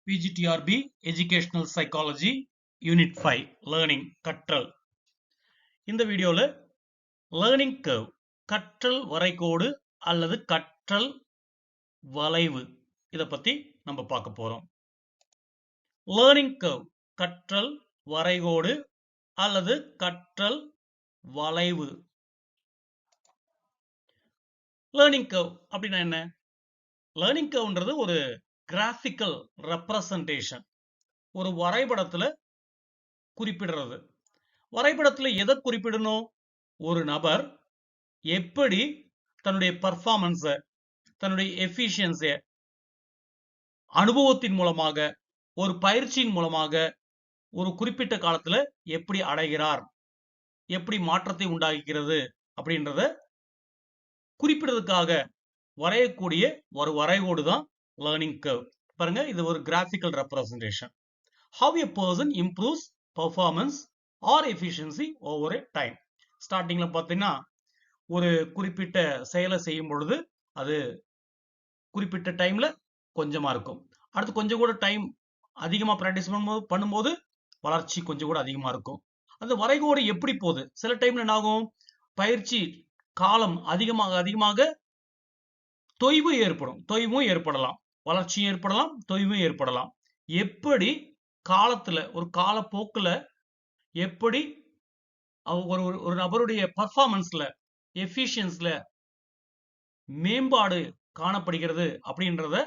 PGTRB Educational Psychology Unit 5 Learning கற்றல். இந்த வீடியோல லேர்னிங் கர்வ் கற்றல் வரைகோடு அல்லது கற்றல் வளைவு இத பத்தி நம்ம பார்க்க போறோம். லேர்னிங் கர்வ் கற்றல் வரைகோடு அல்லது கற்றல் வளைவு. லேர்னிங் கர்வ் அப்படின்னா என்ன? லேர்னிங் கர்வ்ன்றது ஒரு கிராஃபிக்கல் ரெப்ரசன்டேஷன், ஒரு வரைபடத்துல குறிப்பிடுறது. வரைபடத்துல எதை குறிப்பிடணும்? ஒரு நபர் எப்படி தன்னுடைய பர்ஃபார்மன்ஸை, தன்னுடைய எஃபிஷியன்சியை அனுபவத்தின் மூலமாக, ஒரு பயிற்சியின் மூலமாக ஒரு குறிப்பிட்ட காலத்துல எப்படி அடைகிறார், எப்படி மாற்றத்தை உண்டாகிறது அப்படின்றத குறிப்பிடுறதுக்காக வரையக்கூடிய ஒரு வரைகோடு தான் லேர்னிங் கர்வ். பாருங்க, இது ஒரு graphical representation. How a person improves performance or efficiency over a time. ஸ்டார்டிங்ல பார்த்தீங்கன்னா ஒரு குறிப்பிட்ட செயலை செய்யும் பொழுது அது குறிப்பிட்ட டைம்ல கொஞ்சமா இருக்கும். அடுத்து கொஞ்சம் கூட டைம் அதிகமா பிராக்டிஸ் பண்ணும்போது வளர்ச்சி கொஞ்சம் கூட அதிகமா இருக்கும். அந்த வரைகோடு எப்படி போகுது? சில டைம்ல என்ன ஆகும்? பயிற்சி காலம் அதிகமாக அதிகமாக தொய்வும் ஏற்படலாம், வளர்ச்சியும் ஏற்படலாம், தொய்வும் ஏற்படலாம். எப்படி காலத்துல, ஒரு காலப்போக்குல எப்படி ஒரு நபருடைய பர்ஃபார்மன்ஸ்ல, எஃபிஷியன்ஸ்ல மேம்பாடு காணப்படுகிறது அப்படின்றத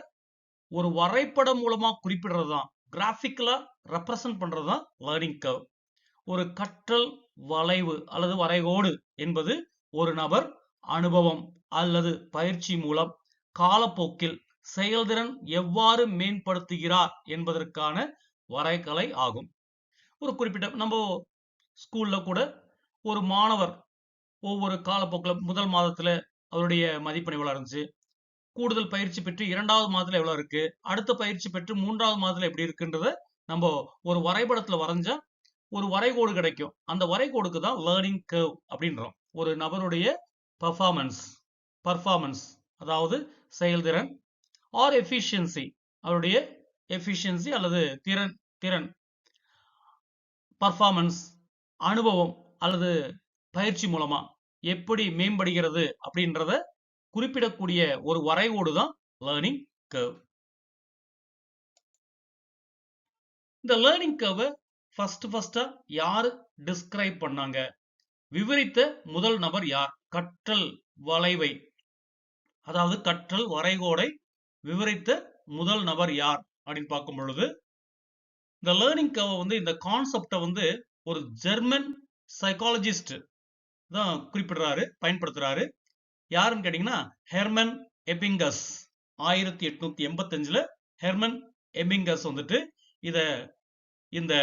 ஒரு வரைபடம் மூலமா குறிப்பிடுறது தான், கிராஃபிக்கலா ரெப்ரசன்ட் பண்றது தான் லேர்னிங் கர்வ். ஒரு கற்றல் வளைவு அல்லது வரைகோடு என்பது ஒரு நபர் அனுபவம் அல்லது பயிற்சி மூலம் காலப்போக்கில் செயல்திறன் எவ்வாறு மேம்படுத்துகிறார் என்பதற்கான வரைகலை ஆகும். ஒரு குறிப்பிட்ட நம்ம ஸ்கூல்ல கூட ஒரு மாணவர் ஒவ்வொரு காலப்போக்கில் முதல் மாதத்துல அவருடைய மதிப்பெண் எவ்வளவு இருந்துச்சு, கூடுதல் பயிற்சி பெற்று இரண்டாவது மாதத்துல எவ்வளவு இருக்கு, அடுத்த பயிற்சி பெற்று மூன்றாவது மாதத்துல எப்படி இருக்குன்றத நம்ம ஒரு வரைபடத்துல வரைஞ்சா ஒரு வரைகோடு கிடைக்கும். அந்த வரைகோடுக்கு தான் லேர்னிங் கர்வ் அப்படின்றோம். ஒரு நபருடைய பர்ஃபார்மன்ஸ் அதாவது செயல்திறன், ஆர் எஃபிஷியன்சி அவருடைய எஃபிஷியன்சி அல்லது திறன், பர்ஃபார்மன்ஸ் அனுபவம் அல்லது பயிற்சி மூலமா எப்படி மேம்படுகிறது அப்படின்றத குறிப்பிடக்கூடிய ஒரு வரைகோடு தான் லேர்னிங் கர்வ். இந்த லேர்னிங் கர்வை ஃபர்ஸ்டா யாரு டிஸ்கிரைப் பண்ணாங்க, விவரித்த முதல் நபர் யார்? கற்றல் வளைவை, அதாவது கற்றல் வரைகோடை விவரித்த முதல் நபர் யார் அப்படின்னு பார்க்கும் பொழுது, இந்த லேர்னிங் கர்வை இந்த கான்செப்டை ஒரு ஜெர்மன் சைக்காலஜிஸ்ட் தான் பயன்படுத்துறாரு. யாருன்னு கேட்டீங்கன்னா ஹெர்மன் எபிங்கஸ். 1885ல ஹெர்மன் எபிங்கஸ் இத இந்த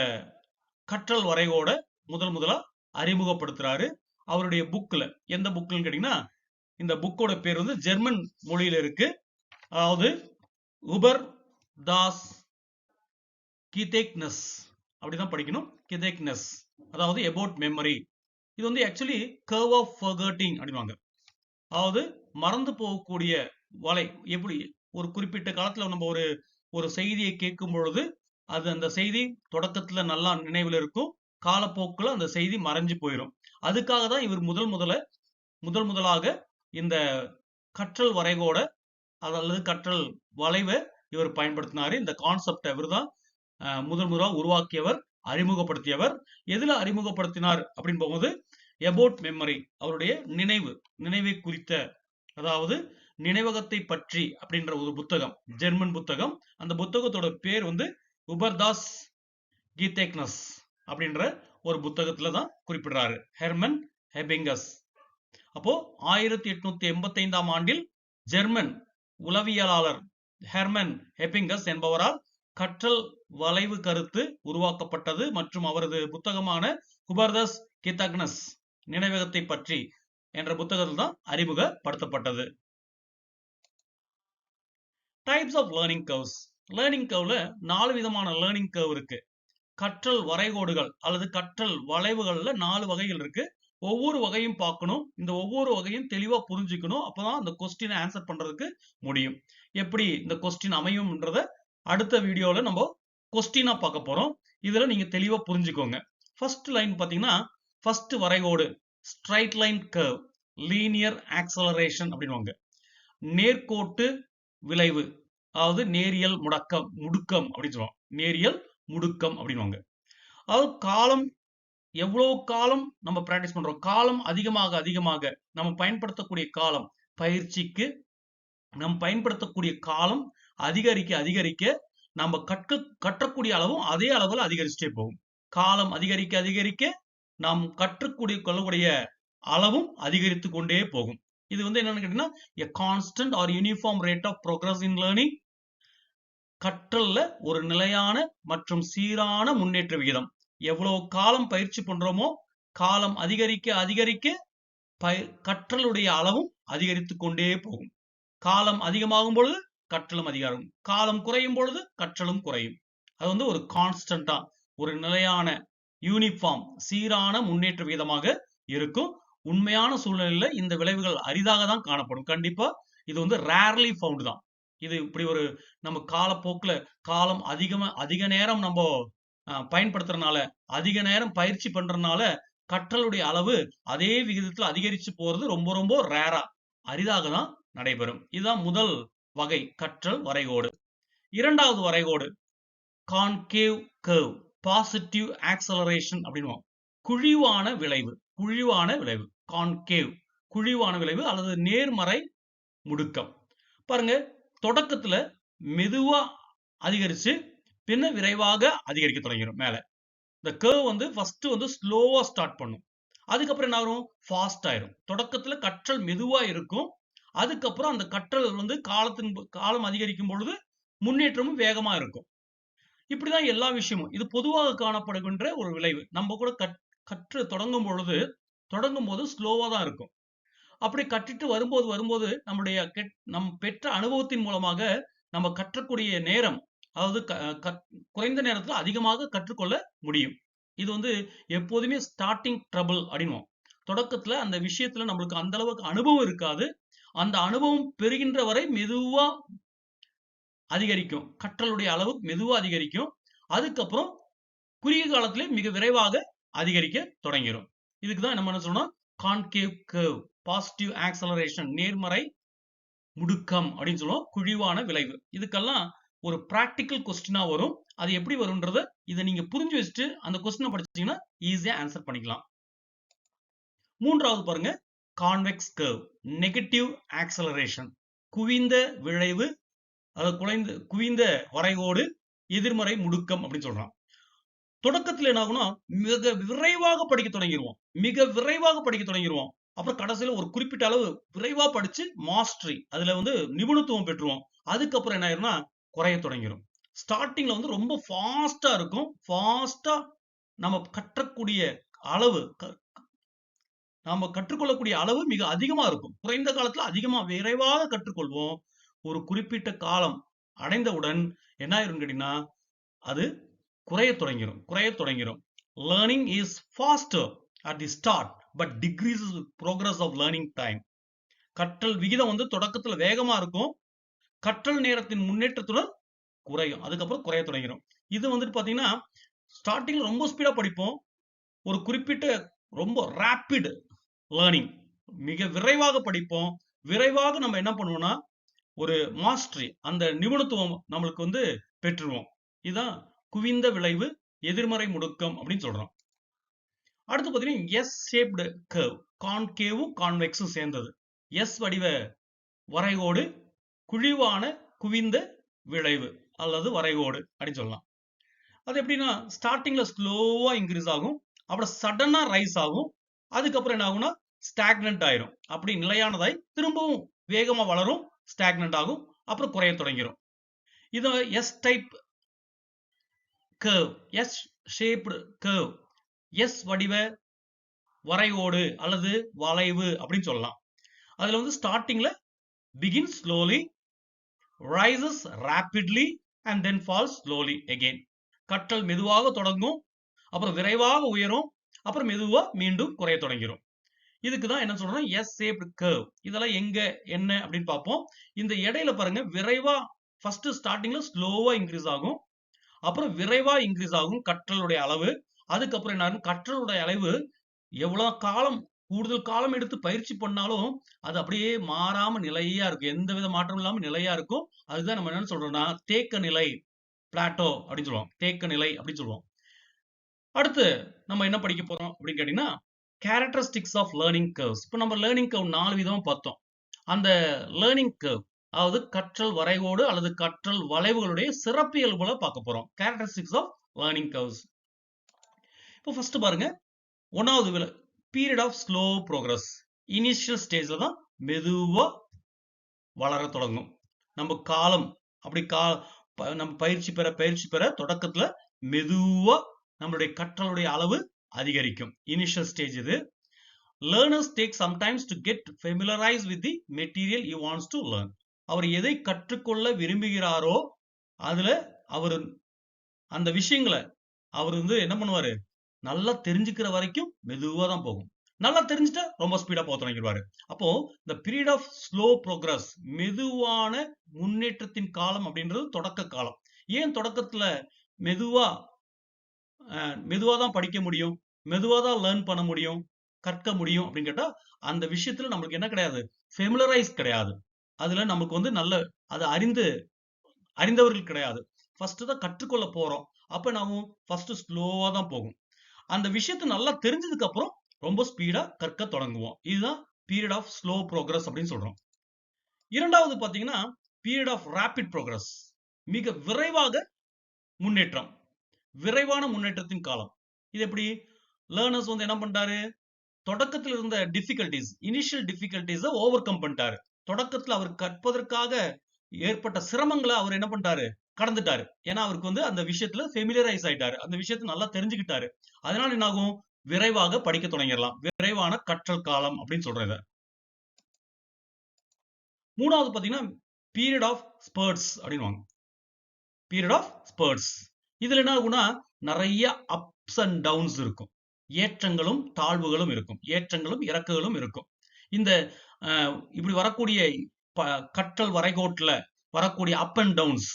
கற்றல் வரைகோட முதலா அறிமுகப்படுத்துறாரு. அவருடைய புக்ல, எந்த புக்லன்னு கேட்டீங்கன்னா இந்த புக்கோட பேர் ஜெர்மன் மொழியில இருக்கு. அதாவது உபர் தாஸ் கிதேக்னஸ் அப்படிதான் படிக்கணும். கிதேக்னஸ் அதாவது அபவுட் மெமரி. இது ஆக்சுவலி கர்வ் ஆஃப் ஃபர்கெட்டிங் அப்படிவாங்க. அதாவது மறந்து போகக்கூடிய வலை. எப்படி ஒரு குறிப்பிட்ட காலத்துல நம்ம ஒரு செய்தியை கேட்கும் பொழுது அது அந்த செய்தி தொடக்கத்துல நல்லா நினைவில் இருக்கும், காலப்போக்குல அந்த செய்தி மறைஞ்சு போயிடும். அதுக்காக தான் இவர் முதலாக இந்த கற்றல் வரைகோட அல்லது கற்றல் வளைவை இவர் பயன்படுத்தினாரு. இந்த கான்செப்ட் இவர் தான் முதலா உருவாக்கியவர், அறிமுகப்படுத்தியவர். எதுல அறிமுகப்படுத்தினார் அப்படின்னு போகும்போது அபவுட் மெமரி, அவருடைய நினைவை குறித்த, அதாவது நினைவகத்தை பற்றி அப்படின்ற ஒரு புத்தகம், ஜெர்மன் புத்தகம். அந்த புத்தகத்தோட பேர் உபர்தாஸ் கீதேக்னஸ் அப்படின்ற ஒரு புத்தகத்துல தான் குறிப்பிடுறாரு ஹெர்மன் எபிங்கஸ். அப்போ 1885ஆம் ஆண்டில் ஜெர்மன் உளவியலாளர் ஹெர்மன் எபிங்கஸ் என்பவரால் கற்றல் வளைவு கருத்து உருவாக்கப்பட்டது மற்றும் அவரது புத்தகமான உபர்தாஸ் கீதேக்னஸ் நினைவகத்தை பற்றி என்ற புத்தகத்தில் தான் அறிமுகப்படுத்தப்பட்டது. Types of learning curves. Learning கர்வ்ல 4 விதமான லேர்னிங் கர்வ் இருக்கு. கற்றல் வரைகோடுகள் அல்லது கற்றல் வளைவுகள்ல 4 வகைகள் இருக்கு. ஒவ்வொரு வகையும் பார்க்கணும். இந்த ஒவ்வொரு வகையும் தெளிவா புரிஞ்சுக்கணும். அப்பதான் அந்த கொஸ்டினை ஆன்சர் பண்றதுக்கு முடியும். எப்படி இந்த கொஸ்டின் அமையும்ன்றத அடுத்த வீடியோல நம்ம கொஸ்டினா பார்க்க போறோம். இதுல நீங்க தெளிவா புரிஞ்சுக்கோங்க. ஃபர்ஸ்ட் லைன் பாத்தீங்கன்னா, ஃபர்ஸ்ட் வரைகோடு straight line curve, linear acceleration அப்படின்னுவாங்க. நேர்கோட்டு விளைவு, அதாவது நேரியல் முடுக்கம் அப்படின்னு சொல்லுவாங்க. நேரியல் முடுக்கம் அப்படின்னுவாங்க. அதாவது காலம் எவ்வளவு காலம் நம்ம பிராக்டிஸ் பண்றோம், காலம் அதிகமாக அதிகமாக நம்ம பயன்படுத்தக்கூடிய காலம், பயிற்சிக்கு நம்ம பயன்படுத்தக்கூடிய காலம் அதிகரிக்க அதிகரிக்க நம்ம கற்றக்கூடிய அளவும் அதே அளவில் அதிகரிச்சுட்டே போகும். காலம் அதிகரிக்க அதிகரிக்க நாம் கொள்ளக்கூடிய அளவும் அதிகரித்து கொண்டே போகும். இது வந்து என்னன்னு கேட்டீங்கன்னா, a constant or uniform rate of progress in learning. கற்றல்ல ஒரு நிலையான மற்றும் சீரான முன்னேற்ற விகிதம். எவ்வளவு காலம் பயிற்சி பண்றோமோ, காலம் அதிகரிக்க அதிகரிக்க கற்றலுடைய அளவும் அதிகரித்து கொண்டே போகும். காலம் அதிகமாகும் பொழுது கற்றலும் அதிகாரம், காலம் குறையும் பொழுது கற்றலும் குறையும். அது வந்து ஒரு கான்ஸ்டன்டா, ஒரு நிலையான, யூனிஃபார்ம், சீரான முன்னேற்ற விகிதமாக இருக்கும். உண்மையான சூழ்நிலையில இந்த விளைவுகள் அரிதாக தான் காணப்படும். கண்டிப்பா இது வந்து ரேர்லி ஃபவுண்ட் தான். இது இப்படி ஒரு நம்ம காலப்போக்கில் காலம் அதிக நேரம் நம்ம பயன்படுத்துறதுனால, அதிக நேரம் பயிற்சி பண்றதுனால கற்றலுடைய அளவு அதே விகிதத்தில் அதிகரிச்சு போறது ரொம்ப ரொம்ப ரேரா, அரிதாக தான் நடைபெறும். இதுதான் முதல் வகை கற்றல் வரைகோடு. இரண்டாவது வரைகோடு கான்கேவ் கர்வ், பாசிட்டிவ் ஆக்சலரேஷன் அப்படின்னு, குழிவான விளைவு. குழிவான விளைவு கான்கேவ், குழிவான விளைவு அல்லது நேர்மறை முடுக்கம். பாருங்க, தொடக்கத்துல மெதுவா அதிகரிச்சு பின்ன விரைவாக அதிகரிக்க தொடங்கிடும். மேல இந்த கர்வ் வந்து ஃபர்ஸ்ட் வந்து ஸ்லோவா ஸ்டார்ட் பண்ணும், அதுக்கப்புறம் என்ன ஆகும், ஃபாஸ்ட் ஆயிரும். தொடக்கத்துல கற்றல் மெதுவா இருக்கும், அதுக்கப்புறம் அந்த கற்றல் வந்து காலம் அதிகரிக்கும் பொழுது முன்னேற்றமும் வேகமா இருக்கும். இப்படிதான் எல்லா விஷயமும். இது பொதுவாக காணப்படுகின்ற ஒரு விளைவு. நம்ம கூட கற்று தொடங்கும் போது ஸ்லோவா தான் இருக்கும். அப்படி கற்றிட்டு வரும்போது நம்முடைய நம் பெற்ற அனுபவத்தின் மூலமாக நம்ம கற்றக்கூடிய நேரம், அதாவது குறைந்த நேரத்தில் அதிகமாக கற்றுக்கொள்ள முடியும். இது வந்து எப்போதுமே ஸ்டார்டிங் ட்ரபிள் அப்படின்னுவோம். தொடக்கத்துல அந்த விஷயத்துல நம்மளுக்கு அந்த அளவுக்கு அனுபவம் இருக்காது. அந்த அனுபவம் பெறுகின்ற வரை மெதுவா அதிகரிக்கும், கற்றலுடைய அளவு மெதுவா அதிகரிக்கும். அதுக்கப்புறம் குறுகிய காலத்திலே மிக விரைவாக அதிகரிக்க தொடங்கிடும். இதுக்குதான் நம்ம என்ன சொல்லணும், கான்கேவ் கர்வ், பாசிட்டிவ் ஆக்சலரேஷன், நேர்மறை முடுக்கம் அப்படின்னு சொல்லுவோம், குழிவான விளைவு. இதுக்கெல்லாம் ஒரு பிராக்டிக்கல் கொஸ்டினா வரும். அது எப்படி வரும்ன்றத இதை நீங்க புரிஞ்சு வச்சுட்டு அந்த கொஸ்டினை படிச்சீங்கன்னா ஈஸியா ஆன்சர் பண்ணிக்கலாம். மூன்றாவது பாருங்க, கான்வெக்ஸ் கர்வ், நெகட்டிவ் ஆக்சலரேஷன், குவிந்த விளைவு, அதாவது குவிந்த வரைகோடு, எதிர்மறை முடுக்கம் அப்படின்னு சொல்றான். தொடக்கத்தில் என்ன ஆகும்னா, மிக விரைவாக படிக்க தொடங்கிடுவோம். அப்புறம் கடைசியில ஒரு குறிப்பிட்ட அளவு விரைவா படிச்சு மாஸ்டரி, அதுல வந்து நிபுணத்துவம் பெற்றுவோம். அதுக்கப்புறம் என்ன ஆயிரும்னா குறைய தொடங்கிடும். ஸ்டார்டிங்ல வந்து ரொம்ப ஃபாஸ்டா இருக்கும். ஃபாஸ்டா நம்ம கற்றுக்கொள்ளக்கூடிய அளவு மிக அதிகமா இருக்கும். குறைந்த காலத்துல அதிகமா விரைவாக கற்றுக்கொள்வோம். ஒரு குறிப்பிட்ட காலம் அடைந்தவுடன் என்ன ஆயிரும் கேட்டீங்கன்னா, அது குறைய தொடங்கிடும். Learning is faster at the start but decreases with progress of learning time. கற்றல் விகிதம் வந்து தொடக்கத்துல வேகமா இருக்கும், கற்றல் நேரத்தின் முன்னேற்றத்துடன் குறையும், அதுக்கப்புறம் குறைய தொடங்கிடும். இது வந்துட்டு பாத்தீங்கன்னா, ஸ்டார்டிங்ல ரொம்ப ஸ்பீடா படிப்போம். ஒரு குறிப்பிட்ட ரொம்ப ரேபிட் லேர்னிங், மிக விரைவாக படிப்போம். விரைவாக நம்ம என்ன பண்ணுவோம்னா ஒரு மாஸ்டரி, அந்த நிபுணத்துவம் நம்மளுக்கு வந்து பெற்றுருவோம். இதுதான் குவிந்த விளைவு, எதிர்மறை முடுக்கம் அப்படின்னு சொல்றோம். அடுத்து பாத்தீங்கன்னா எஸ் ஷேப்டு கர்வ், கான்கேவும் கான்வெக்ஸும் சேர்ந்தது. எஸ் வடிவ வரைகோடு, குழிவான குவிந்த விளைவு அல்லது வரைகோடு அப்படின்னு சொல்லலாம். அது எப்படின்னா, ஸ்டார்டிங்ல ஸ்லோவா இன்க்ரீஸ் ஆகும், அப்புறம் சடனா ரைஸ் ஆகும், அதுக்கப்புறம் என்ன ஆகும்னா ஸ்டாக்னன்ட் ஆயிரும். அப்படி நிலையானதாய் திரும்பவும் வேகமா வளரும், ஸ்டாக்னன்ட் ஆகும், அப்புறம் குறைய தொடங்கிடும். இது S type curve, S shaped curve, S வடிவ வரைகோடு அல்லது வளைவு அப்படின்னு சொல்லலாம். அதுல வந்து ஸ்டார்டிங்ல begin slowly, rises rapidly and then falls slowly again. கற்றல் மெதுவாக தொடங்கும், அப்புறம் விரைவாக உயரும், அப்புறம் மெதுவா மீண்டும் குறைய தொடங்கிடும். இதுக்கு தான் என்ன சொல்றோம், எஸ் ஷேப்டு கர்வ். இதெல்லாம் எங்க என்ன அப்படின்னு பார்ப்போம். இந்த இடையில பாருங்க, விரைவா ஃபர்ஸ்ட் ஸ்டார்டிங்ல ஸ்லோவா இன்க்ரீஸ் ஆகும், அப்புறம் விரைவா இன்க்ரீஸ் ஆகும் கற்றலுடைய அளவு. அதுக்கப்புறம் என்ன ஆகும், கற்றலுடைய அளவு எவ்வளவு காலம் கூடுதல் காலம் எடுத்து பயிற்சி பண்ணாலும் அது அப்படியே மாறாம நிலையா இருக்கும், எந்த வித மாற்றம் இல்லாம நிலையா இருக்கும். அதுதான் நம்ம என்ன சொல்றோம்னா தேக்க நிலை, பிளாட்டோ அப்படின்னு சொல்லுவோம், தேக்க நிலை அப்படின்னு சொல்லுவோம். அடுத்து நம்ம என்ன படிக்க போறோம் அப்படின்னு கேட்டீங்கன்னா, கேரக்டரிஸ்டிக்ஸ் ஆஃப் லேர்னிங் கர்வ்ஸ். இப்போ நம்ம லேர்னிங் கர்வ் 4 விதமா பார்த்தோம். அந்த லேர்னிங் கர்வ், அதாவது கற்றல் வரைகோடு அல்லது கற்றல் வளைவுகளுடைய சிறப்பியல்புகளை பார்க்க போறோம். Characteristics of learning curves. இப்போ ஃபர்ஸ்ட் பாருங்க, 1வது period of slow progress. Initial ஸ்டேஜ்ல தான் மெதுவா வளர தொடங்கும். நம்ம காலம் அப்படி நம்ம பயிற்சி பெற தொடக்கத்துல மெதுவா நம்மளுடைய கற்றலுடைய அளவு அதிகரிக்கும். இனிஷியல் ஸ்டேஜ் இது. Learners take sometimes to get familiarized with the material he wants to learn. அவர் எதை கற்றுக்கொள்ள விரும்புகிறாரோ அதுல அவர் அந்த விஷயங்களை அவர் என்ன பண்ணுவாரு, நல்லா தெரிஞ்சுக்கிற வரைக்கும் மெதுவா தான் போகும். நல்லா தெரிஞ்சுட்டா ரொம்ப ஸ்பீடா போக தொடங்கிடுவாரு. அப்போ இந்த பீரியட் ஆஃப் ஸ்லோ ப்ரோக்ரஸ், மெதுவான முன்னேற்றத்தின் காலம் அப்படின்றது தொடக்க காலம். ஏன் தொடக்கத்துல மெதுவா தான் படிக்க முடியும், மெதுவா தான் லேர்ன் பண்ண முடியும், கற்க முடியும் அப்படின்னு கேட்டா, அந்த விஷயத்துல நம்மளுக்கு என்ன கிடையாது, ஃபெமிலரைஸ் கிடையாது. அதுல நமக்கு நல்ல அது அறிந்தவர்கள் கிடையாது. ஃபர்ஸ்ட் தான் கற்றுக்கொள்ள போறோம். அப்ப நாம ஃபர்ஸ்ட் ஸ்லோவா தான் போகும். அந்த விஷயத்தை நல்லா தெரிஞ்சதுக்கு அப்புறம் ரொம்ப ஸ்பீடா கற்க தொடங்குவோம். இதுதான் பீரியட் ஆஃப் ஸ்லோ ப்ரோக்ரஸ் அப்படின்னு சொல்றோம். 2வது பாத்தீங்கன்னா பீரியட் ஆஃப் ரேபிட் ப்ரோக்ரஸ். மிக விரைவாக முன்னேற்றம், விரைவான முன்னேற்றத்தின் காலம். இது எப்படி, லேர்னர்ஸ் என்ன பண்றாரு, தொடக்கத்தில் இருந்த டிஃபிகல்டிஸ், இனிஷியல் டிஃபிகல்டிஸை ஓவர் கம் பண்ணிட்டாரு. தொடக்கத்தில் அவர் கற்பதற்காக ஏற்பட்ட சிரமங்களை அவர் என்ன பண்ணிட்டாரு, கடந்துட்டாரு. ஏன்னா அவருக்கு அந்த விஷயத்துல ஃபெமிலியரைஸ் ஆயிட்டாரு, அந்த விஷயத்தை நல்லா தெரிஞ்சுக்கிட்டாரு. அதனால என்ன ஆகும், விரைவாக படிக்க தொடங்கிடலாம். விரைவான கற்றல் காலம் அப்படின்னு சொல்றது. 3வது பாத்தீங்கன்னா பீரியட் ஆஃப் ஸ்பர்ட்ஸ் அப்படின்னு. பீரியட் ஆஃப் ஸ்பர்ட்ஸ், இதுல என்ன ஆகும்னா நிறைய அப்ஸ் அண்ட் டவுன்ஸ் இருக்கும், ஏற்றங்களும் தாழ்வுகளும் இருக்கும், ஏற்றங்களும் இறக்குகளும் இருக்கும். இந்த இப்படி வரக்கூடிய கற்றல் வரைகோட்டுல வரக்கூடிய அப் அண்ட் டவுன்ஸ்,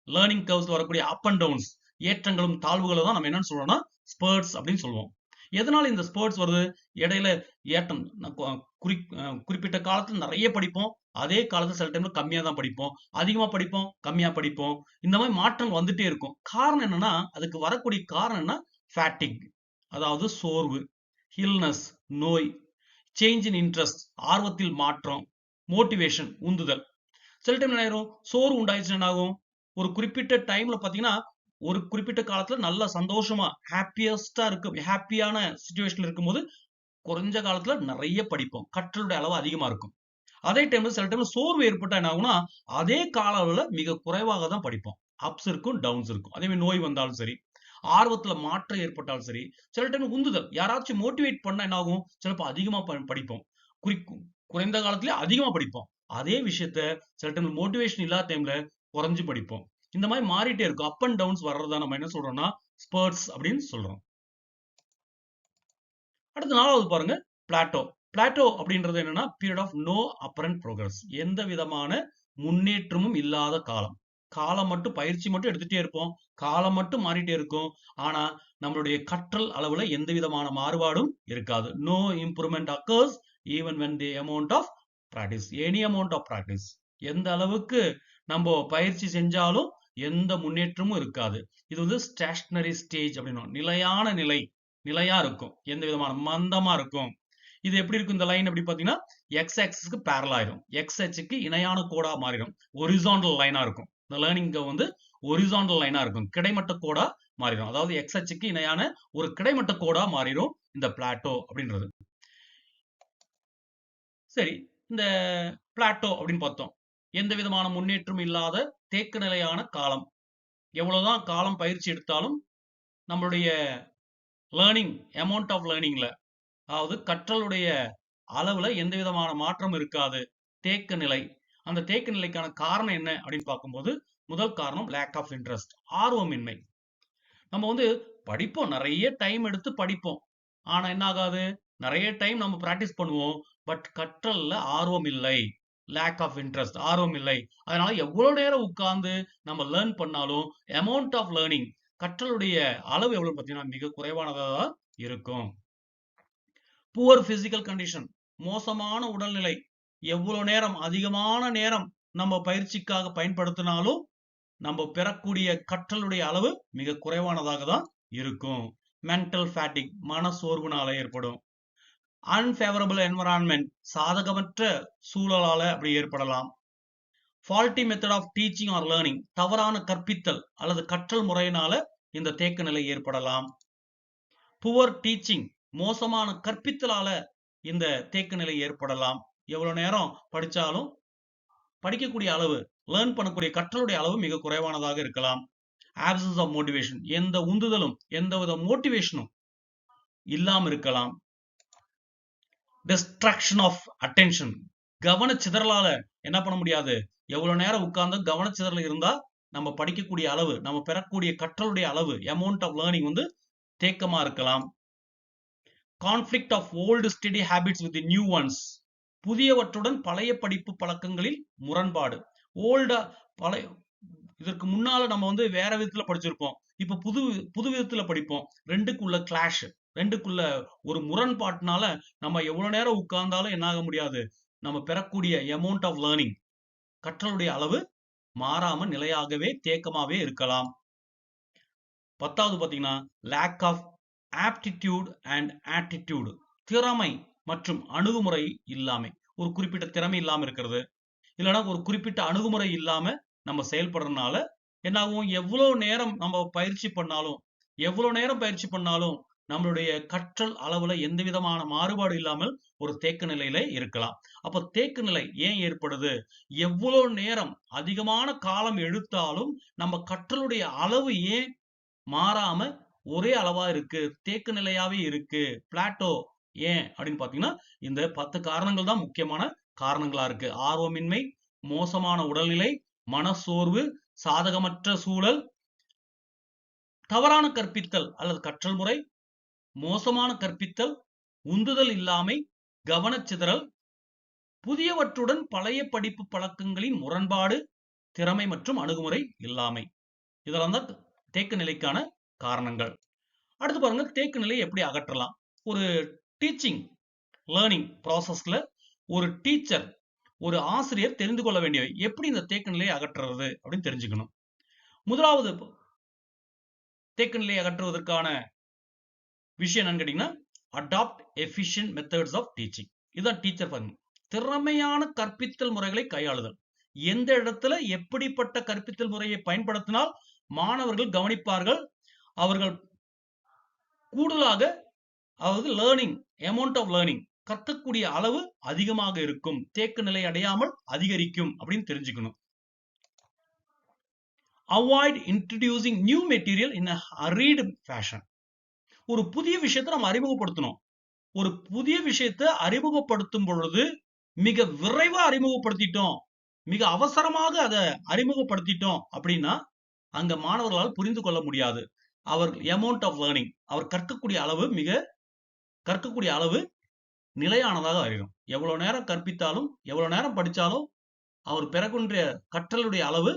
லேர்னிங் கர்வ்ஸ்ல வரக்கூடிய அப் அண்ட் டவுன்ஸ், ஏற்றங்களும் தாழ்வுகளும் தான் நம்ம என்னன்னு சொல்றோம்னா ஸ்பர்ட்ஸ் அப்படின்னு சொல்லுவோம். எதனால இந்த ஸ்பர்ட்ஸ் வருது, இடையில ஏற்றம், குறிப்பிட்ட காலத்துல நிறைய படிப்போம், அதே காலத்துல சில டைம்ல கம்மியா தான் படிப்போம், அதிகமா படிப்போம், கம்மியா படிப்போம். இந்த மாதிரி மாற்றம் வந்துட்டே இருக்கும். காரணம் என்னன்னா, அதுக்கு வரக்கூடிய காரணம் என்ன, ஃபேட்டிக் அதாவது சோர்வு, ஹில்னஸ் நோய், சேஞ்ச் இன் இன்ட்ரெஸ்ட் ஆர்வத்தில் மாற்றம், மோட்டிவேஷன் உந்துதல். சில டைம் என்ன ஆயிரும், சோர்வு உண்டாயிடுச்சு என்ன ஆகும், ஒரு குறிப்பிட்ட டைம்ல பாத்தீங்கன்னா ஒரு குறிப்பிட்ட காலத்துல நல்ல சந்தோஷமா ஹாப்பியஸ்டா இருக்கும், ஹாப்பியான சிச்சுவேஷன்ல இருக்கும்போது குறைஞ்ச காலத்துல நிறைய படிப்போம், கற்றலுடைய அளவு அதிகமா இருக்கும். அதே டைம்ல சில டைம்ல சோர்வு ஏற்பட்டா என்ன ஆகும்னா அதே கால அளவுல மிக குறைவாக தான் படிப்போம். அப்ஸ் இருக்கும், டவுன்ஸ் இருக்கும். அதே மாதிரி நோய் வந்தாலும் சரி, ஆர்வத்துல மாற்றம் ஏற்பட்டாலும் சரி, சில டைம் உந்துதல், யாராச்சும் மோட்டிவேட் பண்ணா என்ன ஆகும், சிலப்போ அதிகமா படிப்போம், குறைந்த காலத்திலே அதிகமா படிப்போம். அதே விஷயத்த சில டைம்ல மோட்டிவேஷன் இல்லாத டைம்ல குறைஞ்சு படிப்போம். இந்த மாதிரி மாறிட்டே இருக்கும். அப் அண்ட் டவுன்ஸ் வர்றதா நம்ம என்ன சொல்றோம்னா ஸ்பர்ட்ஸ் அப்படின்னு சொல்றோம். அடுத்து 4வது பாருங்க, பிளாட்டோ. பிளாட்டோ அப்படின்றது என்னன்னா period of no apparent progress. எந்த விதமான முன்னேற்றமும் இல்லாத காலம். காலம் மட்டும் பயிற்சி மட்டும் எடுத்துட்டே இருப்போம், காலம் மட்டும் மாறிட்டே இருக்கும். ஆனா நம்மளுடைய கற்றல் அளவுல எந்த விதமான மாறுபாடும் இருக்காது. No improvement occurs even when the amount of practice, any amount of practice. எந்த அளவுக்கு நம்ம பயிற்சி செஞ்சாலும் எந்த முன்னேற்றமும் இருக்காது. இது ஸ்டேஷனரி ஸ்டேஜ் அப்படின்னா நிலையான நிலை, நிலையா இருக்கும், எந்த விதமான மந்தமா இருக்கும். இது எப்படி இருக்கும், இந்த லைன் எப்படி பாத்தீங்கன்னா எக்ஸ் ஆக்சிஸ்க்கு பேரலா ஆயிரும், எக்ஸ் அச்சுக்கு இணையான கோடா மாறிடும், ஒரிசாண்டல் லைனா இருக்கும். இந்த லேர்னிங் ஒரிசாண்டல் லைனா இருக்கும், கிடைமட்ட கோடா மாறிடும். அதாவது எக்ஸ் அச்சுக்கு இணையான ஒரு கிடைமட்ட கோடா மாறிடும் இந்த பிளாட்டோ அப்படின்றது. சரி, இந்த பிளாட்டோ அப்படின்னு பார்த்தோம், எந்த விதமான முன்னேற்றம் இல்லாத தேக்க நிலையான காலம். எவ்வளவுதான் காலம் பயிற்சி எடுத்தாலும் நம்மளுடைய லேர்னிங், அமௌண்ட் ஆஃப் லேர்னிங்ல, அதாவது கற்றலுடைய அளவுல எந்த விதமான மாற்றம் இருக்காது, தேக்க நிலை. அந்த தேக்க நிலைக்கான காரணம் என்ன அப்படின்னு பார்க்கும்போது, முதல் காரணம் லேக் ஆஃப் இன்ட்ரெஸ்ட், ஆர்வமின்மை. நம்ம படிப்போம், நிறைய டைம் எடுத்து படிப்போம், ஆனா என்ன ஆகாது, நிறைய டைம் நம்ம பிராக்டிஸ் பண்ணுவோம், பட் கற்றல்ல ஆர்வம் இல்லை. லேக் ஆஃப் இன்ட்ரெஸ்ட், ஆர்வம் இல்லை. அதனால எவ்வளவு நேரம் உட்கார்ந்து நம்ம லேர்ன் பண்ணாலும் அமௌண்ட் ஆஃப் லேர்னிங், கற்றலுடைய அளவு எவ்வளவு பார்த்தீங்கன்னா மிக குறைவானதாக தான் இருக்கும். புவர் பிசிக்கல் கண்டிஷன், மோசமான உடல்நிலை, எவ்வளவு நேரம் அதிகமான நேரம் நம்ம பயிற்சிக்காக பயன்படுத்தினாலும் நம்ம பெறக்கூடிய கற்றலுடைய அளவு மிக குறைவானதாக தான் இருக்கும். மென்டல் ஃபேட்டிக், மன சோர்வுனால ஏற்படும். அன்ஃபேவரபிள் என்வரான்மெண்ட், சாதகமற்ற சூழலால அப்படி ஏற்படலாம். Faulty method of teaching or learning, தவறான கற்பித்தல் அல்லது கற்றல் முறையினால இந்த தேக்க நிலை ஏற்படலாம். புவர் டீச்சிங், மோசமான கற்பித்தலால இந்த தேக்க நிலை ஏற்படலாம். எவ்வளவு நேரம் படிச்சாலும் படிக்கக்கூடிய அளவு, லேர்ன் பண்ணக்கூடிய கற்றலுடைய அளவு மிக குறைவானதாக இருக்கலாம். ஆப்சன்ஸ் ஆஃப் மோட்டிவேஷன், எந்த உந்துதலும் எந்தவித மோட்டிவேஷனும் இல்லாம இருக்கலாம். டிஸ்ட்ராக்ஷன் ஆஃப் அட்டென்ஷன், கவனச்சிதறலால என்ன பண்ண முடியாது, எவ்வளவு நேரம் உட்கார்ந்து கவனச்சிதறல் இருந்தா நம்ம படிக்கக்கூடிய அளவு, நம்ம பெறக்கூடிய கற்றலுடைய அளவு, அமௌண்ட் ஆஃப் லேர்னிங் வந்து தேக்கமா இருக்கலாம். Conflict of old study habits with new ones, புதியவற்றுடன் பழைய படிப்பு பழக்கங்களில் முரண்பாடு. ஓல்டா பழைய, இதற்கு முன்னால நம்ம வந்து வேற விதத்துல படிச்சிருப்போம், இப்ப புது விதத்துல படிப்போம். ரெண்டுக்குள்ள கிளாஷ், ரெண்டுக்குள்ள ஒரு முரண்பாட்டினால நம்ம எவ்வளவு நேரம் உட்கார்ந்தாலும் என்ன ஆக முடியாது, நம்ம பெறக்கூடிய அமௌண்ட் ஆஃப் லேர்னிங், கற்றலுடைய அளவு மாறாம நிலையாகவே தேக்கமாவே இருக்கலாம். 10வது பாத்தீங்கன்னா lack of aptitude and attitude, திறமை மற்றும் அணுகுமுறை இல்லாமை. ஒரு குறிப்பிட்ட திறமை இல்லாம இருக்கிறது, இல்லைன்னா ஒரு குறிப்பிட்ட அணுகுமுறை இல்லாம நம்ம செயல்படுறதுனால என்னாகும், எவ்வளவு நேரம் நம்ம பயிற்சி பண்ணாலும் நம்மளுடைய கற்றல் அளவுல எந்த விதமான மாறுபாடு இல்லாமல் ஒரு தேக்க நிலையில இருக்கலாம். அப்ப தேக்க நிலை ஏன் ஏற்படுது, எவ்வளவு நேரம் அதிகமான காலம் எடுத்தாலும் நம்ம கற்றலுடைய அளவு ஏன் மாறாம ஒரே அளவா இருக்கு, தேக்க நிலையாவே இருக்கு, பிளாட்டோ ஏன் அப்படின்னு பாத்தீங்கன்னா இந்த 10 காரணங்கள் தான் முக்கியமான காரணங்களா இருக்கு. ஆர்வமின்மை, மோசமான உடல்நிலை, மனசோர்வு, சாதகமற்ற சூழல், தவறான கற்பித்தல் அல்லது கற்றல் முறை, மோசமான கற்பித்தல், உந்துதல் இல்லாமை, கவனச்சிதறல், புதியவற்றுடன் பழைய படிப்பு பழக்கங்களின் முரண்பாடு, திறமை மற்றும் அணுகுமுறை இல்லாமை. இதெல்லாம் தான் தேக்க நிலைக்கான காரணங்கள். அடுத்து பாருங்க, தேக்க நிலையை எப்படி அகற்றலாம். ஒரு டீச்சிங் லேர்னிங் ப்ராசஸ்ல ஒரு டீச்சர், ஒரு ஆசிரியர் தெரிந்து கொள்ள வேண்டியவை, எப்படி இந்த தேக்க நிலையை அகற்றுறது அப்படின்னு தெரிஞ்சுக்கணும். முதலாவது தேக்க நிலையை அகற்றுவதற்கான விஷயம் என்னன்னு கேட்டீங்கன்னா, adopt efficient methods of teaching. இதுதான் டீச்சர் பங்கு. திறமையான கற்பித்தல் முறைகளை கையாளுதல். எந்த இடத்துல எப்படிப்பட்ட கற்பித்தல் முறையை பயன்படுத்தினால் மாணவர்கள் கவனிப்பார்கள், அவர்கள் கூடுதலாக, அதாவது லேர்னிங், அமௌண்ட் ஆஃப் லேர்னிங், கற்கக்கூடிய அளவு அதிகமாக இருக்கும், தேக்க நிலை அடையாமல் அதிகரிக்கும் அப்படின்னு தெரிஞ்சுக்கணும். Avoid introducing new material in a hurried fashion. ஒரு புதிய விஷயத்தை நம்ம அறிமுகப்படுத்தணும். ஒரு புதிய விஷயத்தை அறிமுகப்படுத்தும் பொழுது மிக விரைவா அறிமுகப்படுத்திட்டோம், மிக அவசரமாக அதை அறிமுகப்படுத்திட்டோம் அப்படின்னா அங்க மாணவர்களால் புரிந்து கொள்ள முடியாது. அவர் அமௌண்ட் ஆஃப் லேர்னிங், அவர் கற்கக்கூடிய அளவு நிலையானதாக அறியும். எவ்வளவு நேரம் கற்பித்தாலும் எவ்வளவு நேரம் படிச்சாலும் அவர் பெறக்கூடிய கற்றலுடைய அளவு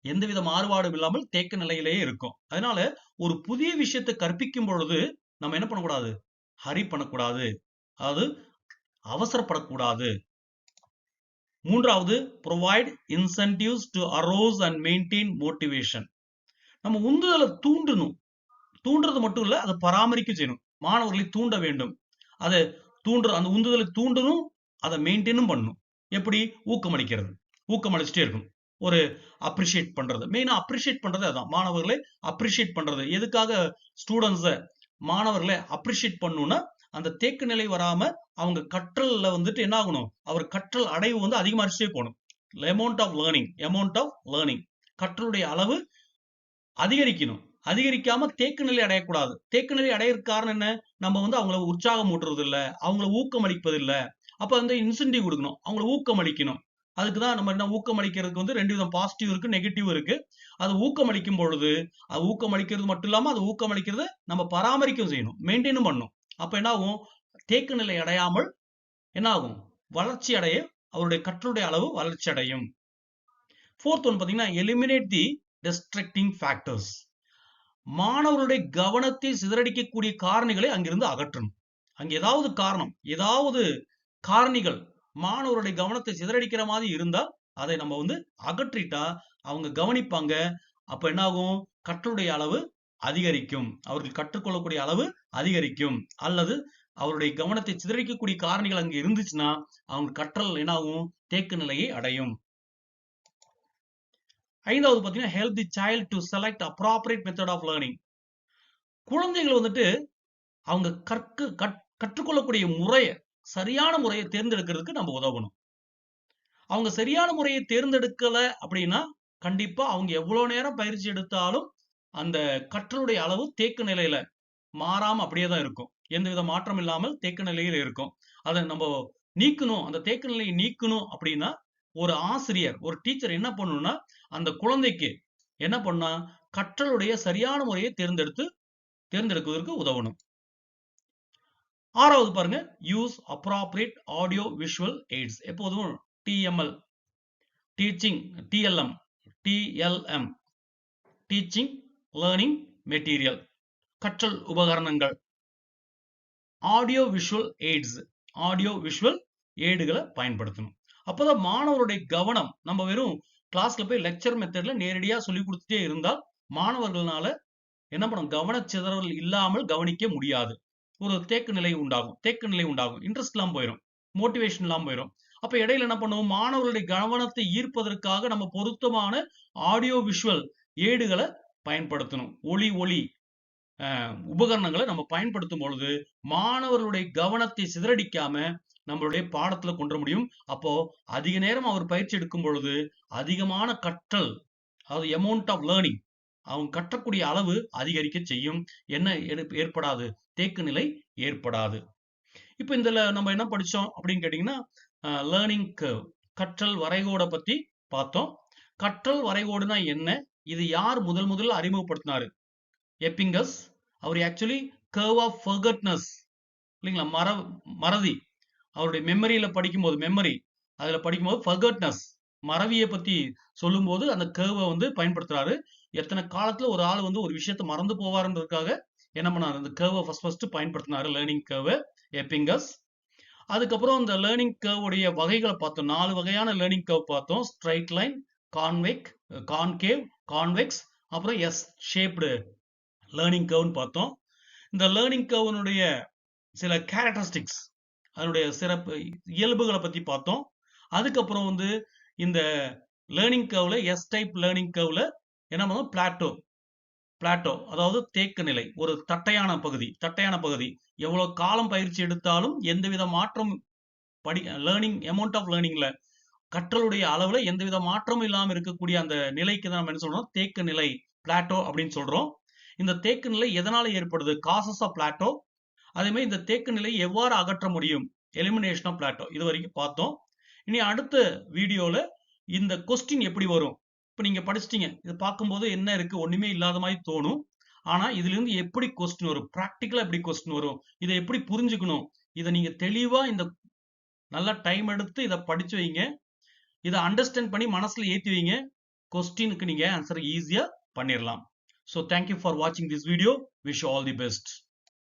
எந்தவித மாறுபாடும் இல்லாமல் தேக்க நிலையிலேயே இருக்கும். அதனால ஒரு புதிய விஷயத்தை கற்பிக்கும் பொழுது நம்ம என்ன பண்ணக்கூடாது, ஹரி பண்ணக்கூடாது, அதாவது அவசரப்படக்கூடாது. மூன்றாவது, provide incentives to arose and maintain motivation. நம்ம உந்துதலை தூண்டுறது மட்டும் இல்ல, அதை பராமரிக்க செய்யணும். மாணவர்களை தூண்ட வேண்டும், அதை அந்த உந்துதலை தூண்டணும், அதை மெயின்டைனும் பண்ணணும். எப்படி, ஊக்கமளிச்சுட்டே இருக்கும். ஒரு அப்ரிஷியேட் பண்றது, மெயினா அப்ரிஷியேட் பண்றது அதான், மாணவர்களை அப்ரிஷியேட் பண்றது. எதுக்காக ஸ்டூடெண்ட்ஸை, மாணவர்களை அப்ரிஷியேட் பண்ணணும்னா அந்த தேக்க நிலை வராம அவங்க கற்றல்ல வந்துட்டு என்ன ஆகணும், அவர் கற்றல் அடைவு வந்து அதிகமாகிட்டே போகணும். அமௌண்ட் ஆஃப் லேர்னிங், கற்றலுடைய அளவு அதிகரிக்கணும். அதிகரிக்காம தேக்க நிலை அடையக்கூடாது. தேக்க நிலை அடையிறதுக்கு காரணம் என்ன, நம்ம வந்து அவங்கள உற்சாகம் ஊட்டுறது இல்ல, அவங்கள ஊக்கமளிப்பது இல்ல. அப்ப வந்து இன்சென்டிவ் கொடுக்கணும், அவங்கள ஊக்கமளிக்கணும். அதுக்குதான் நம்ம என்ன, ஊக்கமளிக்கிறதுக்கு வந்து 2 விதம், பாசிட்டிவ் இருக்கு, நெகட்டிவ் இருக்கு. அது ஊக்கமளிக்கும் பொழுது, அது ஊக்கமளிக்கிறது மட்டும் இல்லாம அது ஊக்கமளிக்கிறத நம்ம பராமரிக்கவும் செய்யணும், மெயின்டைனும் பண்ணணும். அப்ப என்ன ஆகும், தேக்க நிலை அடையாமல் என்ன ஆகும், வளர்ச்சி அடைய அவருடைய கற்றலுடைய அளவு வளர்ச்சி அடையும். ஃபோர்த் ஒன் பாத்தீங்கன்னா எலிமினேட் தி டிஸ்ட்ரக்டிங் ஃபேக்டர்ஸ். மாணவர்களுடைய கவனத்தை சிதறடிக்கக்கூடிய காரணிகளை அங்கிருந்து அகற்றணும். அங்க ஏதாவது காரணம், ஏதாவது காரணிகள் மாணவருடைய கவனத்தை சிதறடிக்கிற மாதிரி இருந்தா அதை நம்ம வந்து அகற்றிட்டா அவங்க கவனிப்பாங்க. அப்ப என்ன ஆகும்? கற்றலுடைய அளவு அதிகரிக்கும், அவர்கள் கற்றுக்கொள்ளக்கூடிய அளவு அதிகரிக்கும். அல்லது அவருடைய கவனத்தை சிதறடிக்கக்கூடிய காரணிகள் அங்க இருந்துச்சுன்னா அவங்க கற்றல் என்ன ஆகும்? தேக்க நிலையை அடையும். ஐந்தாவது பாத்தீங்கன்னா help the child to select appropriate method of learning. குழந்தைகள் வந்துட்டு அவங்க கற்றுக்கொள்ளக்கூடிய முறையை, சரியான முறையை தேர்ந்தெடுக்கிறதுக்கு நம்ம உதவணும். அவங்க சரியான முறையை தேர்ந்தெடுக்கல அப்படின்னா கண்டிப்பா அவங்க எவ்வளவு நேரம் பயிற்சி எடுத்தாலும் அந்த கற்றலுடைய அளவு தேக்க நிலையில மாறாம அப்படியே தான் இருக்கும். எந்தவித மாற்றம் இல்லாமல் தேக்க நிலையில இருக்கும். அதை நம்ம நீக்கணும், அந்த தேக்க நிலையை நீக்கணும் அப்படின்னா ஒரு ஆசிரியர், ஒரு டீச்சர் என்ன பண்ணணும்னா அந்த குழந்தைக்கு என்ன பண்ணா கற்றலுடைய சரியான முறையை தேர்ந்தெடுக்குவதற்கு உதவணும். ஆறாவது பாருங்க, use appropriate audio visual aids. எப்போதும் TML, teaching, TLM, TLM, teaching learning material, கற்றல் உபகரணங்கள், audio visual aids, audio visual ஏடுகளை பயன்படுத்தணும். அப்போதான் மாணவருடைய கவனம், நம்ம வெறும் கிளாஸ்ல போய் லெக்சர் மெத்தட்ல நேரடியா சொல்லி கொடுத்துட்டே இருந்தால் மாணவர்களால என்ன பண்ணும்? கவனச்சிதறல் இல்லாமல் கவனிக்க முடியாது. ஒரு தேக்க நிலை உண்டாகும், இன்ட்ரெஸ்ட் இல்லாம போயிடும், மோட்டிவேஷன் இல்லாம போயிடும். அப்ப இடையில என்ன பண்ணுவோம்? மாணவர்களுடைய கவனத்தை ஈர்ப்பதற்காக நம்ம பொருத்தமான ஆடியோ விஷுவல் ஏடுகளை பயன்படுத்தணும். ஒளி உபகரணங்களை நம்ம பயன்படுத்தும் பொழுது மாணவர்களுடைய கவனத்தை சிதறடிக்காம நம்மளுடைய பாடத்துல கொண்டு வர முடியும். அப்போ அதிக நேரம் அவர் பயிற்சி எடுக்கும் பொழுது அதிகமான கற்றல், அதாவது அமௌண்ட் ஆஃப் லேர்னிங், அவங்க கற்றக்கூடிய அளவு அதிகரிக்க செய்யும். என்ன ஏற்படாது? தேக்க நிலை ஏற்படாது. இப்ப இதுல நம்ம என்ன படிச்சோம் அப்படின்னு கேட்டீங்கன்னா லேர்னிங் கர்வ், கற்றல் வரைகோடை பத்தி பார்த்தோம். கற்றல் வரைகோடுனா என்ன? இது யார் முதல் அறிமுகப்படுத்தினாரு? எப்பிங்கஸ். அவர் ஆக்சுவலி கர்வ் ஆஃப் ஃபர்கட்னஸ் இல்லைங்களா, மறதி, அவருடைய மெமரியில படிக்கும்போது, அதுல படிக்கும்போது ஃபர்கட்னஸ், மறவியை பத்தி சொல்லும்போது அந்த கர்வை வந்து பயன்படுத்துறாரு. எத்தனை காலத்துல ஒரு ஆள் வந்து ஒரு விஷயத்த மறந்து போவாருன்றதுக்காக என்ன பண்ணாரு? அந்த கர்வை ஃபர்ஸ்ட் பயன்படுத்தினாரு, லேர்னிங் கர்வை, எப்பிங்கஸ். அதுக்கப்புறம் அந்த லேர்னிங் கர்வ் உடைய வகைகளை பார்த்தோம். 4 வகையான லேர்னிங் கர்வ் பார்த்தோம். ஸ்ட்ரைட் லைன், கான்கேவ், கான்வெக்ஸ், அப்புறம் எஸ் ஷேப்டு லேர்னிங் கர்வ்னு பார்த்தோம். இந்த லேர்னிங் கர்வனுடைய சில கேரக்டரிஸ்டிக்ஸ், அதனுடைய சிறப்பு இயல்புகளை பத்தி பார்த்தோம். அதுக்கப்புறம் வந்து இந்த லேர்னிங் கர்வ்ல, எஸ் டைப் லேர்னிங் கர்வ்ல என்ன பண்ணுவோம்? பிளாட்டோ, அதாவது தேக்க நிலை, ஒரு தட்டையான பகுதி. எவ்வளவு காலம் பயிற்சி எடுத்தாலும் எந்தவித மாற்றம் லேர்னிங், அமௌண்ட் ஆஃப் லேர்னிங்ல, கற்றலுடைய அளவுல எந்தவித மாற்றமும் இல்லாம இருக்கக்கூடிய அந்த நிலைக்கு தான் நம்ம என்ன சொல்றோம்? தேக்க நிலை, பிளாட்டோ அப்படின்னு சொல்றோம். இந்த தேக்க நிலை எதனால ஏற்படுது? Causes of plateau. அதே மாதிரி இந்த தேக்க நிலையை எவ்வாறு அகற்ற முடியும்? Elimination of plateau. இது வரைக்கும் பார்த்தோம். இனி அடுத்த வீடியோல இந்த கொஸ்டின் எப்படி வரும்? இப்ப நீங்க படிச்சிட்டீங்க, இது பார்க்கும்போது என்ன இருக்கு? ஒண்ணுமே இல்லாத மாதிரி தோணும். ஆனா இதுல இருந்து எப்படி கொஸ்டின் வரும்? பிராக்டிக்கலா எப்படி கொஸ்டின் வரும்? இதை எப்படி புரிஞ்சுக்கணும்? இதை நீங்க தெளிவா இந்த நல்லா டைம் எடுத்து இதை படிச்சு வைங்க. இதை அண்டர்ஸ்டாண்ட் பண்ணி மனசுல ஏத்தி வைங்க. கொஸ்டினுக்கு நீங்க ஆன்சர் ஈஸியா பண்ணிடலாம். So thank you for watching this video. Wish you all the best.